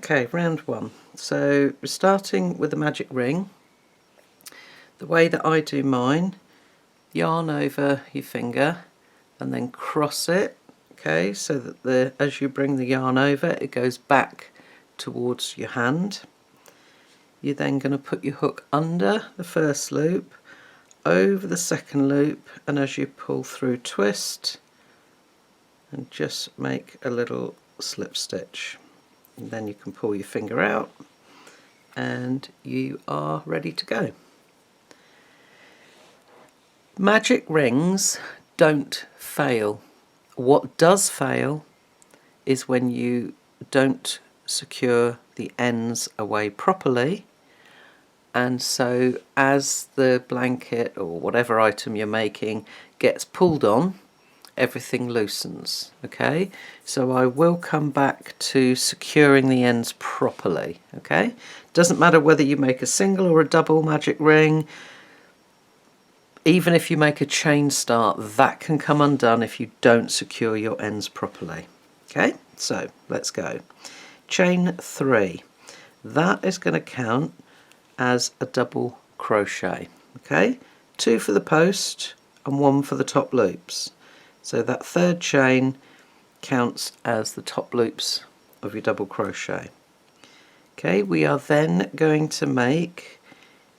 Okay, round one. So we're starting with a magic ring. The way that I do mine, yarn over your finger and then cross it, okay, so that as you bring the yarn over it goes back towards your hand. You're then going to put your hook under the first loop, over the second loop, and as you pull through, twist and just make a little slip stitch. And then you can pull your finger out and you are ready to go. Magic rings don't fail. What does fail is when you don't secure the ends away properly, and so as the blanket or whatever item you're making gets pulled on, everything loosens. Okay, so I will come back to securing the ends properly. Okay, doesn't matter whether you make a single or a double magic ring. Even if you make a chain start, that can come undone if you don't secure your ends properly. Okay, so let's go. Chain 3, that is going to count as a double crochet. Okay, 2 for the post and 1 for the top loops. So that third chain counts as the top loops of your double crochet. Okay, we are then going to make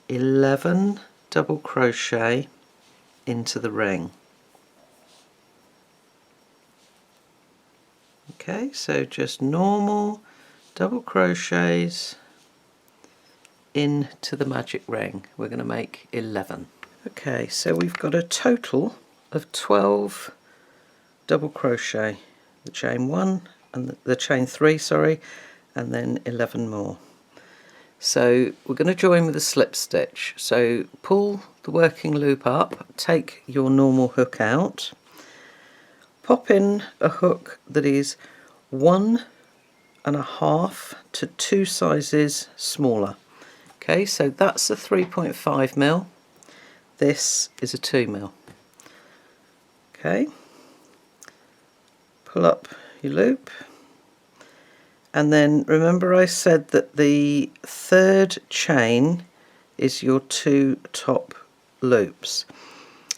11 double crochet into the ring. Okay, so just normal double crochets into the magic ring. We're going to make 11. Okay, so we've got a total of 12 double crochet, the chain 1 and the chain 3, sorry, and then 11 more. So we're going to join with a slip stitch. So pull the working loop up, take your normal hook out, pop in a hook that is 1.5 to 2 sizes smaller. Okay, so that's a 3.5mm. This is a 2mm. Okay, pull up your loop, and then remember I said that the third chain is your 2 top loops.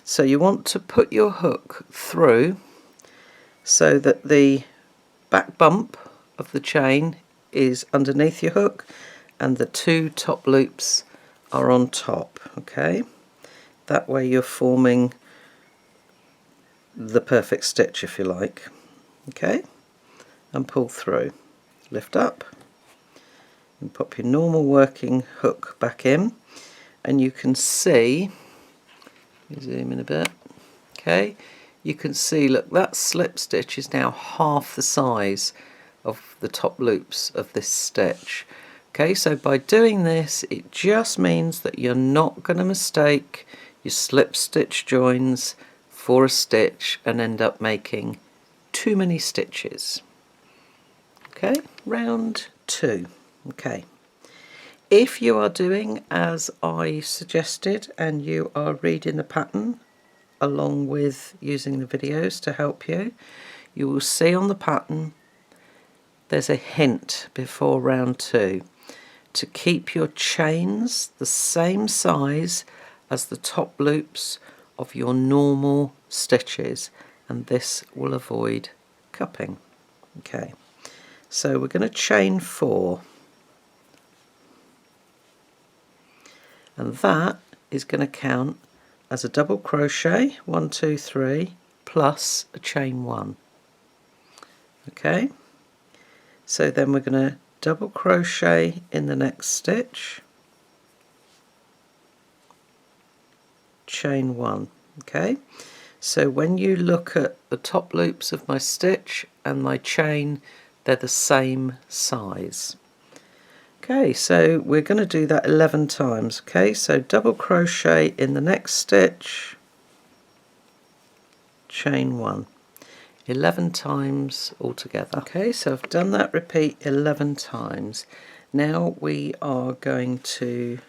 So you want to put your hook through so that the back bump of the chain is underneath your hook and the 2 top loops are on top. Okay, that way you're forming the perfect stitch, if you like. Okay, and pull through, lift up and pop your normal working hook back in, and you can see, zoom in a bit, okay, you can see, look, that slip stitch is now half the size of the top loops of this stitch. Okay, so by doing this it just means that you're not going to mistake your slip stitch joins for a stitch and end up making too many stitches. Okay, round 2. Okay, if you are doing as I suggested and you are reading the pattern along with using the videos to help you, you will see on the pattern there's a hint before round 2 to keep your chains the same size as the top loops of your normal stitches, and this will avoid cupping. Okay, so we're going to chain 4, and that is going to count as a double crochet, 1, 2, 3, plus a chain 1. Okay, so then we're going to double crochet in the next stitch, chain 1. Okay, so when you look at the top loops of my stitch and my chain, they're the same size. Okay, so we're going to do that 11 times. Okay, so double crochet in the next stitch, chain 1, 11 times altogether. Okay, so I've done that repeat 11 times. Now we are going to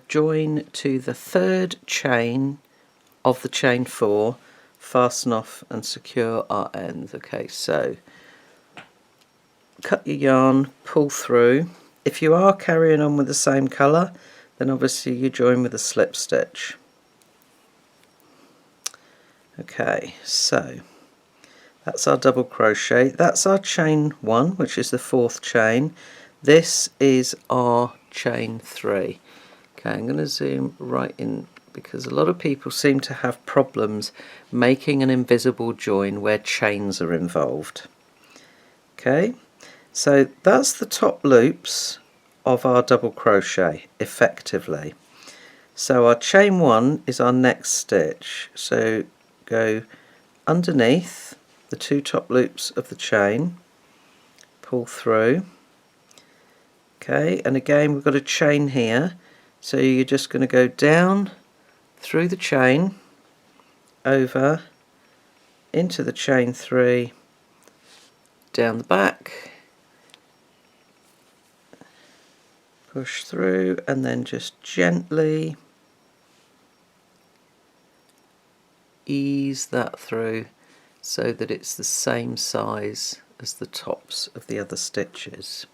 join to the third chain of the chain 4, fasten off and secure our ends. Okay, so cut your yarn, pull through. If you are carrying on with the same colour, then obviously you join with a slip stitch. Okay, so that's our double crochet. That's our chain 1, which is the 4th chain. This is our chain 3. Okay, I'm going to zoom right in because a lot of people seem to have problems making an invisible join where chains are involved. Okay, so that's the top loops of our double crochet effectively. So our chain 1 is our next stitch. So go underneath the 2 top loops of the chain, pull through. Okay, and again we've got a chain here, so you're just going to go down through the chain, over into the chain 3, down the back, push through, and then just gently ease that through so that it's the same size as the tops of the other stitches.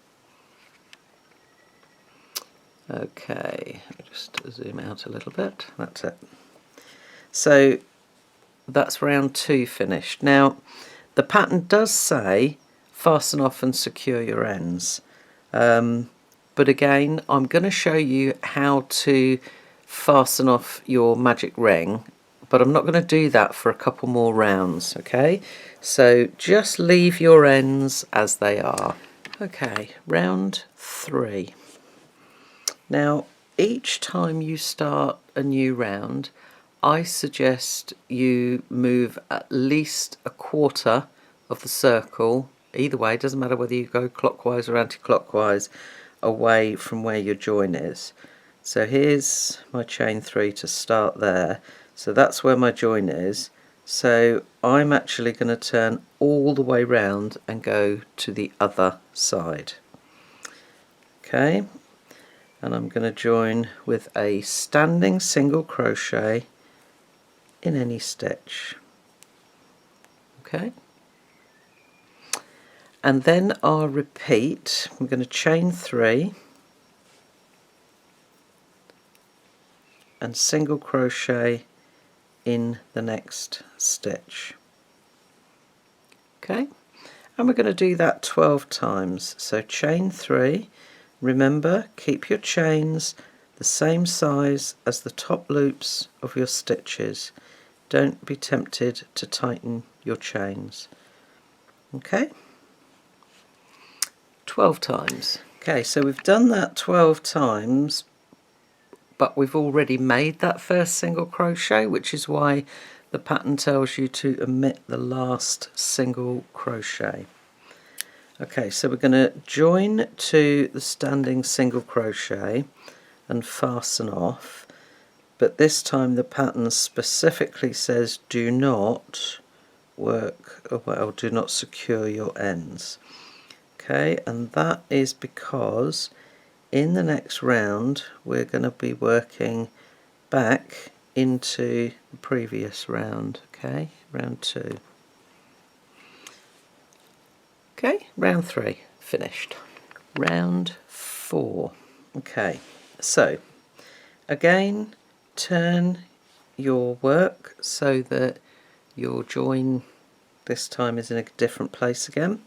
Okay, just zoom out a little bit, that's it. So that's round 2 finished. Now the pattern does say fasten off and secure your ends, but again I'm going to show you how to fasten off your magic ring, but I'm not going to do that for a couple more rounds. Okay, so just leave your ends as they are. Okay, round 3. Now each time you start a new round, I suggest you move at least a quarter of the circle, either way, it doesn't matter whether you go clockwise or anti-clockwise, away from where your join is. So here's my chain 3 to start there, so that's where my join is. So I'm actually going to turn all the way round and go to the other side. Okay, and I'm going to join with a standing single crochet in any stitch. Okay, and then I'll repeat. I'm going to chain 3 and single crochet in the next stitch. Okay, and we're going to do that 12 times. So chain 3, remember, keep your chains the same size as the top loops of your stitches. Don't be tempted to tighten your chains. Okay, 12 times. Okay, so we've done that 12 times, but we've already made that first single crochet, which is why the pattern tells you to omit the last single crochet. Okay, so we're going to join to the standing single crochet and fasten off, but this time the pattern specifically says do not do not secure your ends. Okay, and that is because in the next round we're going to be working back into the previous round. Okay, round 2. Okay, round 3 finished. Round 4. Okay, so again turn your work so that your join this time is in a different place again.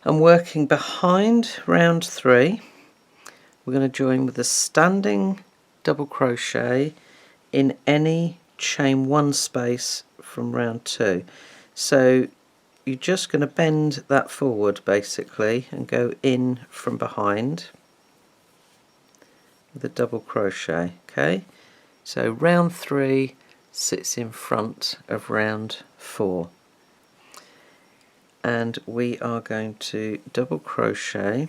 And working behind round 3, we're going to join with a standing double crochet in any chain 1 space from round 2. So you're just going to bend that forward basically and go in from behind with a double crochet. Okay, so round 3 sits in front of round 4, and we are going to double crochet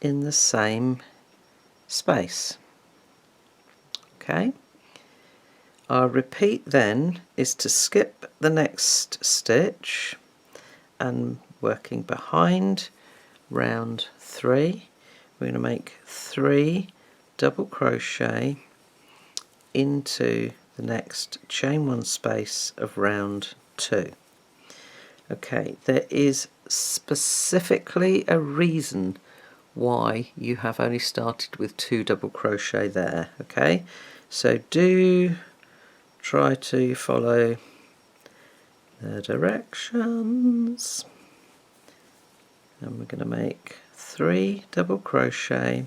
in the same space. Okay, our repeat then is to skip the next stitch and working behind round 3 we're going to make 3 double crochet into the next chain 1 space of round 2. Okay, there is specifically a reason why you have only started with 2 double crochet there. Okay, so do try to follow the directions, and we're going to make 3 double crochet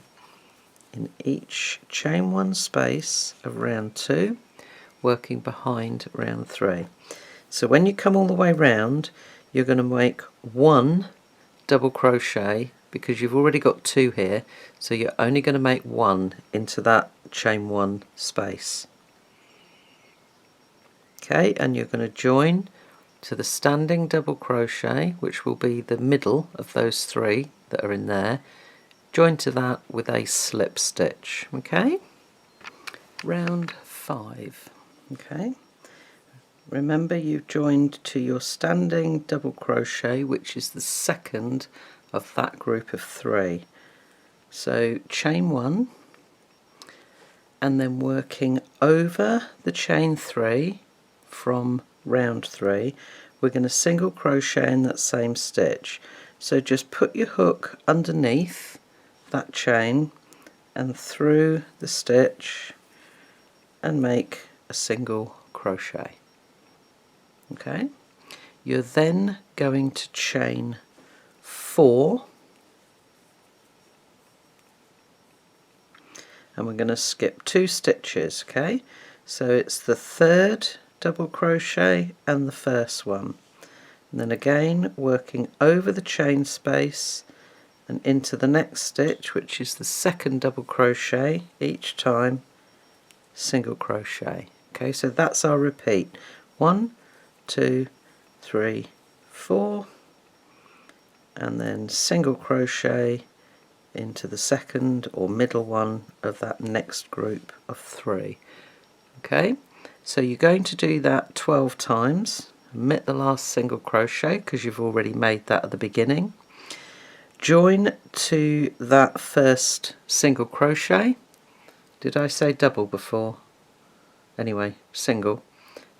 in each chain 1 space of round 2, working behind round 3. So when you come all the way round, you're going to make 1 double crochet, because you've already got 2 here, so you're only going to make 1 into that chain 1 space. Okay, and you're going to join to the standing double crochet, which will be the middle of those 3 that are in there. Join to that with a slip stitch. Okay, round 5. Okay, remember you've joined to your standing double crochet, which is the second of that group of 3. So chain 1, and then working over the chain 3 from round 3, we're going to single crochet in that same stitch. So just put your hook underneath that chain and through the stitch and make a single crochet. Okay, you're then going to chain 4, and we're going to skip 2 stitches. Okay, so it's the 3rd double crochet and the first one, and then again working over the chain space and into the next stitch, which is the 2nd double crochet, each time single crochet. Okay, so that's our repeat: 1, 2, 3, 4, and then single crochet into the 2nd or middle one of that next group of 3. Okay, so you're going to do that 12 times. Omit the last single crochet because you've already made that at the beginning. Join to that first single crochet. Did I say double before? Anyway, single.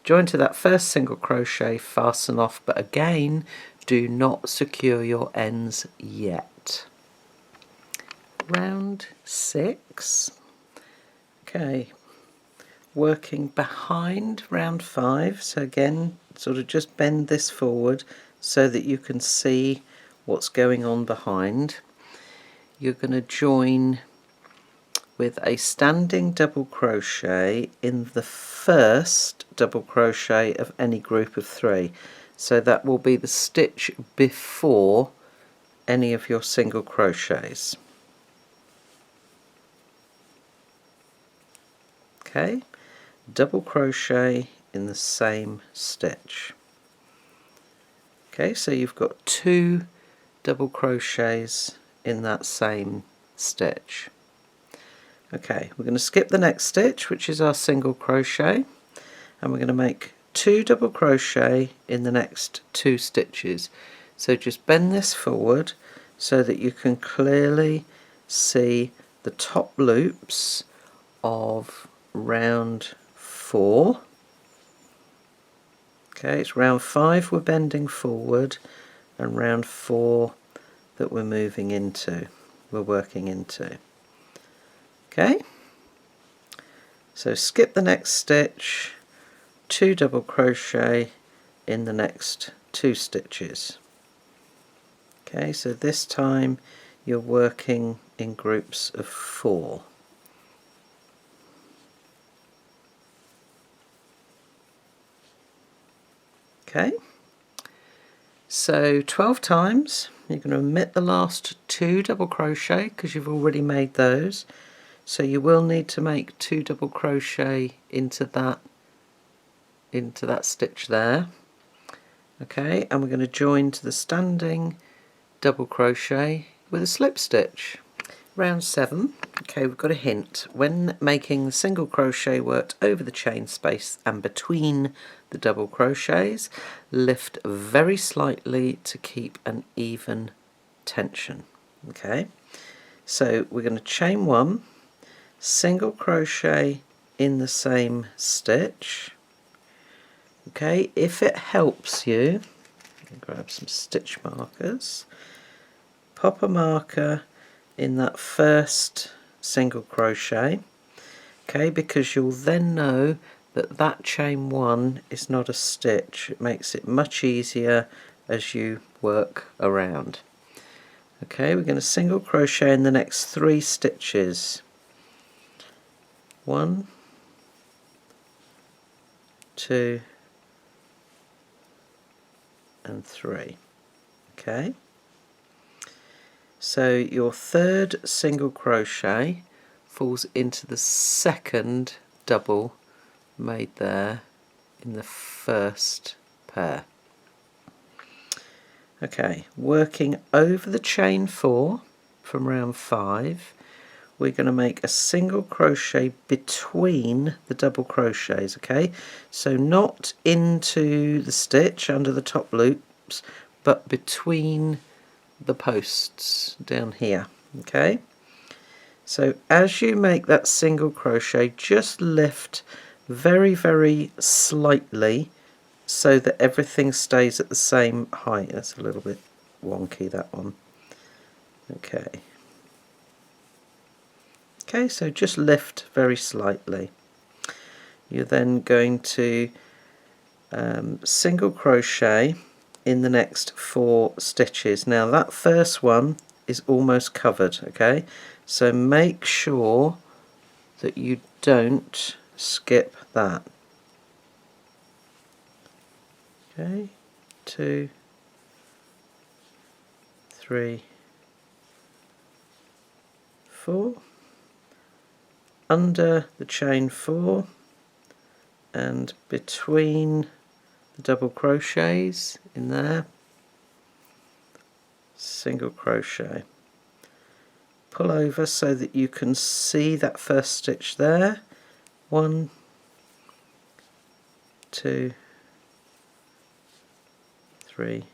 Join to that first single crochet, fasten off, but again do not secure your ends yet. Round 6. Okay, working behind round 5, so again sort of just bend this forward so that you can see what's going on behind. You're going to join with a standing double crochet in the first double crochet of any group of 3, so that will be the stitch before any of your single crochets. Okay, double crochet in the same stitch. Okay, so you've got 2 double crochets in that same stitch. Okay, we're going to skip the next stitch, which is our single crochet, and we're going to make 2 double crochet in the next 2 stitches. So just bend this forward so that you can clearly see the top loops of round 4. Okay, it's round 5 we're bending forward, and round 4 that we're moving into, we're working into. Okay, so skip the next stitch, 2 double crochet in the next 2 stitches. Okay, so this time you're working in groups of 4. Okay, so 12 times. You're going to omit the last 2 double crochet because you've already made those, so you will need to make 2 double crochet into that stitch there. Okay, and we're going to join to the standing double crochet with a slip stitch. Round 7. Okay, we've got a hint. When making the single crochet worked over the chain space and between the double crochets, lift very slightly to keep an even tension. Okay, so we're going to chain 1, single crochet in the same stitch. Okay, if it helps you, Grab some stitch markers, pop a marker in that first single crochet, okay, because you'll then know that that chain 1 is not a stitch. It makes it much easier as you work around. Okay, we're going to single crochet in the next 3 stitches. 1, 2 and 3. Okay, so your third single crochet falls into the second double made there in the first pair. Okay, working over the chain 4 from round 5, we're going to make a single crochet between the double crochets, okay? So not into the stitch under the top loops, but between the posts down here, okay? So as you make that single crochet, just lift very, very slightly so that everything stays at the same height. That's a little bit wonky, that one. Okay. Okay, so just lift very slightly. You're then going to single crochet in the next 4 stitches. Now that first one is almost covered, okay? So make sure that you don't skip that. Okay, 2, 3, 4, under the chain 4 and between the double crochets in there, single crochet, pull over so that you can see that first stitch there. 1, 2, 3,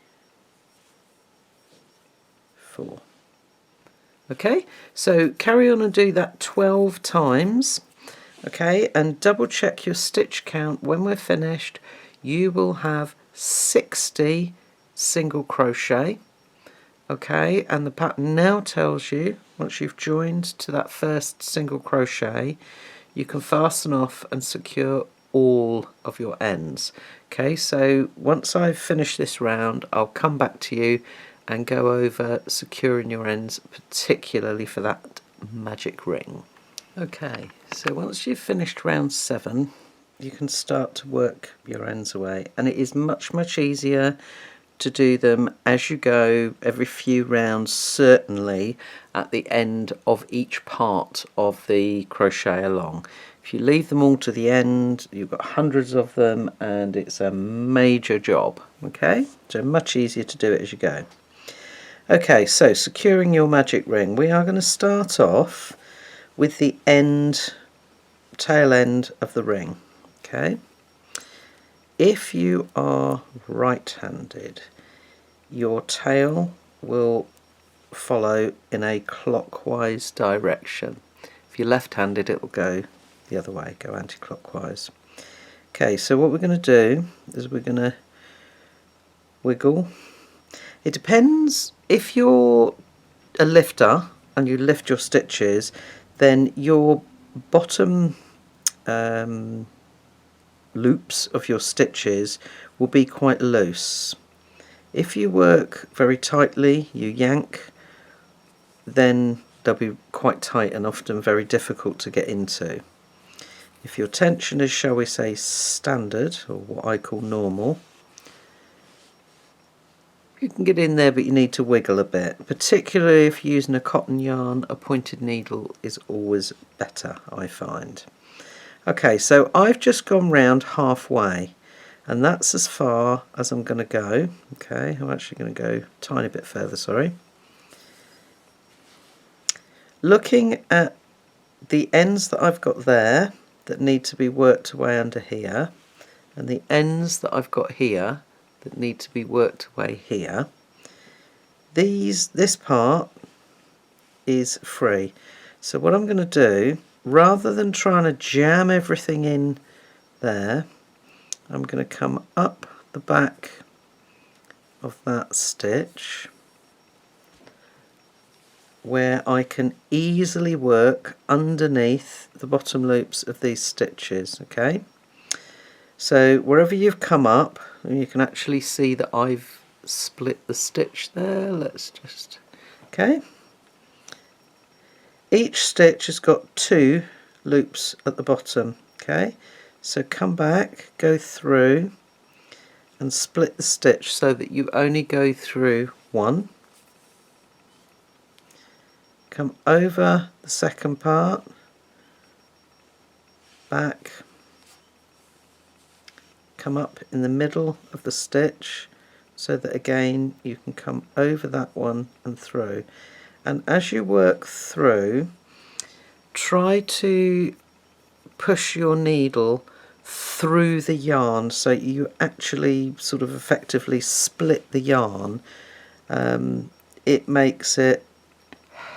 4. Okay, so carry on and do that 12 times, okay, and double check your stitch count. When we're finished, you will have 60 single crochet, okay, and the pattern now tells you once you've joined to that first single crochet, you can fasten off and secure all of your ends. Okay, so once I've finished this round, I'll come back to you and go over securing your ends, particularly for that magic ring. Okay, so once you've finished round 7, you can start to work your ends away, and it is much easier to do them as you go, every few rounds, certainly at the end of each part of the crochet along. If you leave them all to the end, you've got hundreds of them and it's a major job. Okay, so much easier to do it as you go. Okay, so securing your magic ring, we are going to start off with the tail end of the ring. Okay, if you are right-handed, your tail will follow in a clockwise direction. If you're left-handed, it will go the other way, go anti-clockwise. Okay, so what we're going to do is we're going to wiggle. It depends, if you're a lifter and you lift your stitches, then your bottom loops of your stitches will be quite loose. If you work very tightly, you yank, then they'll be quite tight and often very difficult to get into. If your tension is, shall we say, standard, or what I call normal, you can get in there, but you need to wiggle a bit. Particularly if you're using a cotton yarn, a pointed needle is always better, I find. Okay, so I've just gone round halfway, and that's as far as I'm going to go. Okay, I'm actually going to go a tiny bit further, sorry. Looking at the ends that I've got there that need to be worked away under here, and the ends that I've got here that need to be worked away here, this part is free. So what I'm going to do, rather than trying to jam everything in there, I'm going to come up the back of that stitch where I can easily work underneath the bottom loops of these stitches. Okay, so wherever you've come up, and you can actually see that I've split the stitch there. Let's just, okay, each stitch has got 2 loops at the bottom. Okay, so come back, go through and split the stitch so that you only go through 1. Come over the second part, back, come up in the middle of the stitch so that again you can come over that one and through. And as you work through, try to push your needle through the yarn so you actually sort of effectively split the yarn. It makes it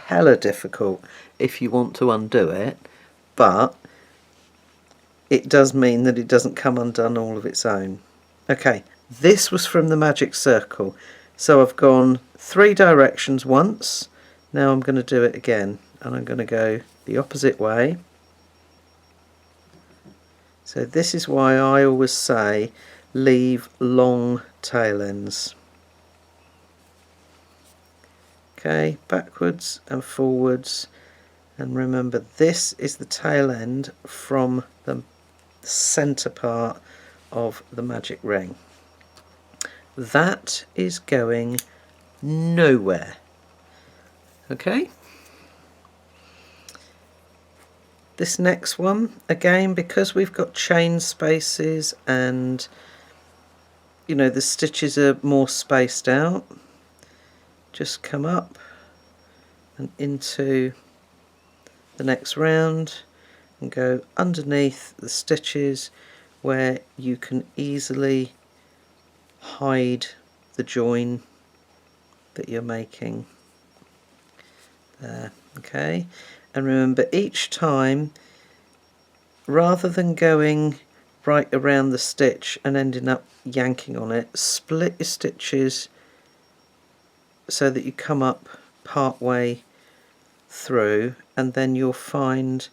hella difficult if you want to undo it, but it does mean that it doesn't come undone all of its own. Okay, this was from the magic circle, so I've gone 3 directions once. Now I'm going to do it again, and I'm going to go the opposite way. So this is why I always say leave long tail ends. Okay, backwards and forwards, and remember this is the tail end from the center part of the magic ring. That is going nowhere. Okay, this next one, again, because we've got chain spaces and you know the stitches are more spaced out, just come up and into the next round and go underneath the stitches where you can easily hide the join that you're making there. Okay, and remember, each time, rather than going right around the stitch and ending up yanking on it, split your stitches so that you come up part way through, and then you'll find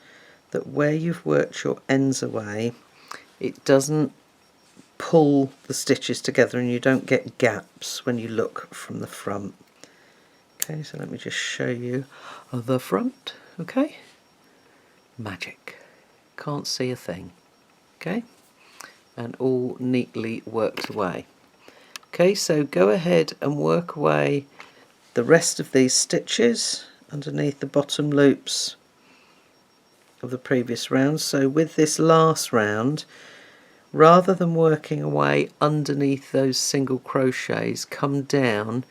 that where you've worked your ends away, it doesn't pull the stitches together and you don't get gaps when you look from the front. Okay, so let me just show you the front. Okay, magic, can't see a thing. Okay, and all neatly worked away. Okay, so go ahead and work away the rest of these stitches underneath the bottom loops of the previous round. So with this last round, rather than working away underneath those single crochets, come down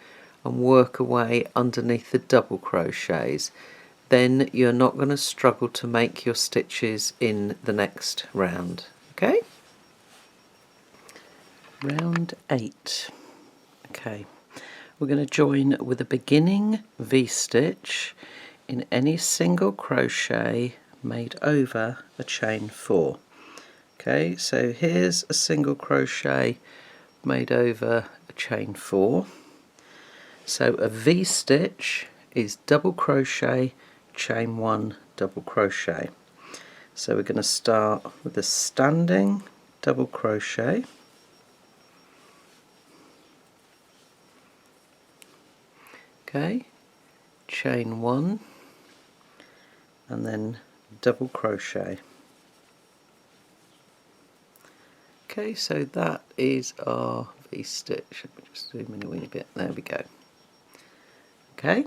and work away underneath the double crochets. Then you're not going to struggle to make your stitches in the next round. Okay, round 8. Okay, we're going to join with a beginning V-stitch in any single crochet made over a chain 4. Okay, so here's a single crochet made over a chain 4. So a V-stitch is double crochet, chain 1, double crochet. So we're going to start with a standing double crochet, okay, chain 1, and then double crochet. Okay, so that is our V-stitch. Let me just zoom in a wee bit. There we go. Okay,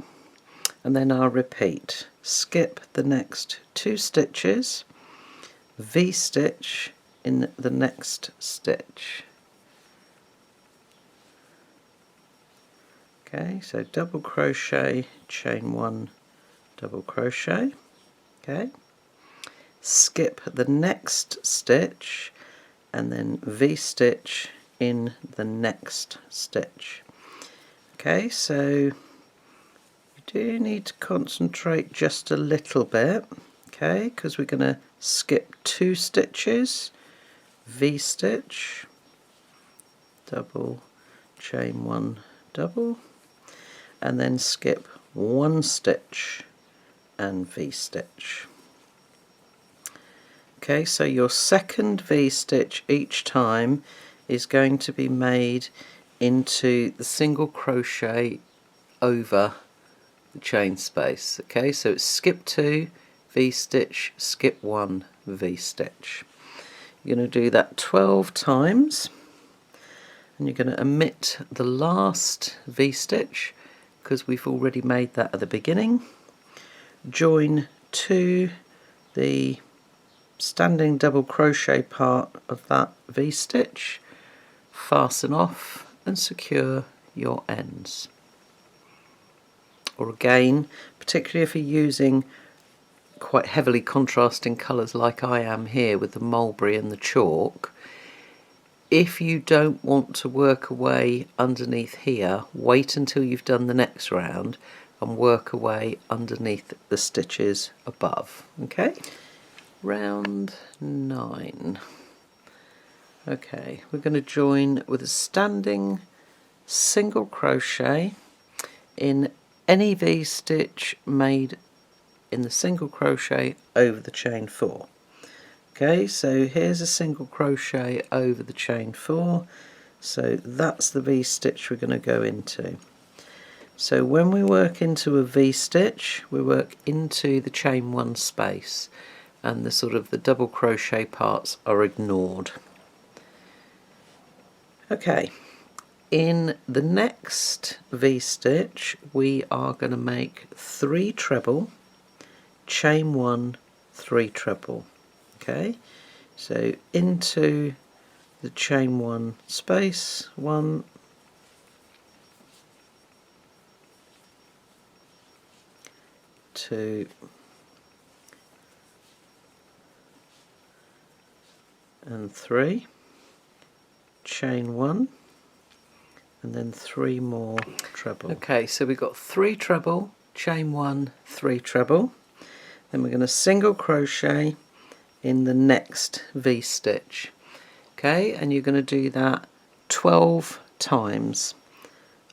and then I'll repeat. Skip the next 2 stitches, V-stitch in the next stitch. Okay, so double crochet, chain 1, double crochet. Okay, skip the next stitch and then V-stitch in the next stitch. Okay, so you do need to concentrate just a little bit, okay, because we're going to skip 2 stitches, V-stitch, double, chain 1 double, and then skip 1 stitch and V-stitch. Okay, so your second V-stitch each time is going to be made into the single crochet over the chain space. Okay, so it's skip 2, V-stitch, skip 1, V-stitch. You're going to do that 12 times, and you're going to omit the last V-stitch because we've already made that at the beginning. Join to the standing double crochet part of that V-stitch, fasten off and secure your ends. Or again, particularly if you're using quite heavily contrasting colours like I am here with the mulberry and the chalk, if you don't want to work away underneath here, wait until you've done the next round and work away underneath the stitches above. Okay, round 9. Okay, we're going to join with a standing single crochet in any V-stitch made in the single crochet over the chain 4. Okay, so here's a single crochet over the chain 4, so that's the V-stitch we're going to go into. So when we work into a V-stitch, we work into the chain 1 space, and the sort of the double crochet parts are ignored. Okay, in the next V-stitch we are going to make 3 treble, chain 1, 3 treble. Okay, so into the chain 1 space, 1, 2, and 3, chain 1, and then 3 more treble. Okay, so we've got 3 treble, chain 1, 3 treble, then we're going to single crochet in the next V-stitch. Okay, and you're going to do that 12 times.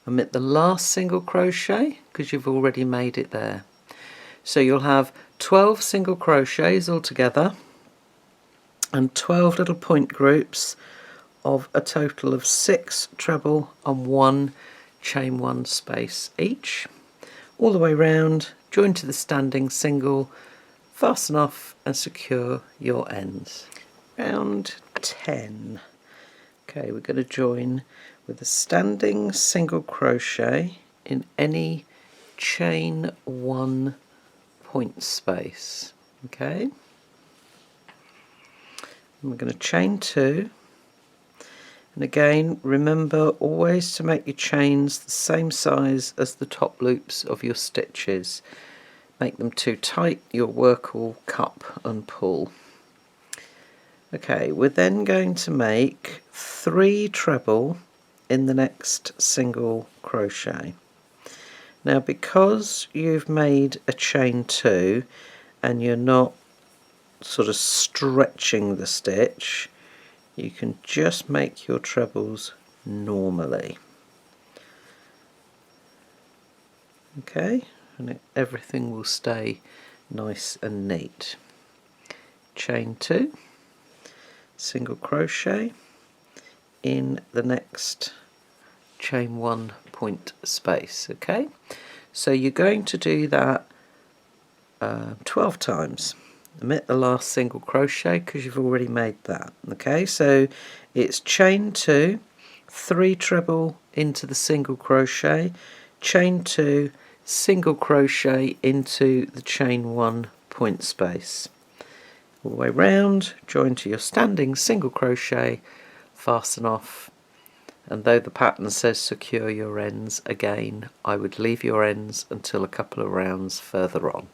Omit the last single crochet because you've already made it there. So you'll have 12 single crochets altogether and 12 little point groups of a total of 6 treble and 1 chain 1 space each. All the way round, join to the standing single, fasten off and secure your ends. Round 10. Okay, we're going to join with a standing single crochet in any chain 1 point space. Okay, and we're going to chain 2, and again remember always to make your chains the same size as the top loops of your stitches. Make them too tight, your work will cup and pull. Okay, we're then going to make 3 treble in the next single crochet. Now because you've made a chain 2 and you're not sort of stretching the stitch, you can just make your trebles normally. Okay, and everything will stay nice and neat. Chain 2, single crochet in the next chain 1 point space. Okay, so you're going to do that 12 times. Omit the last single crochet because you've already made that. Okay, so it's chain 2, 3 treble into the single crochet, chain 2, single crochet into the chain 1 point space. All the way round, join to your standing single crochet, fasten off, and though the pattern says secure your ends, again I would leave your ends until a couple of rounds further on.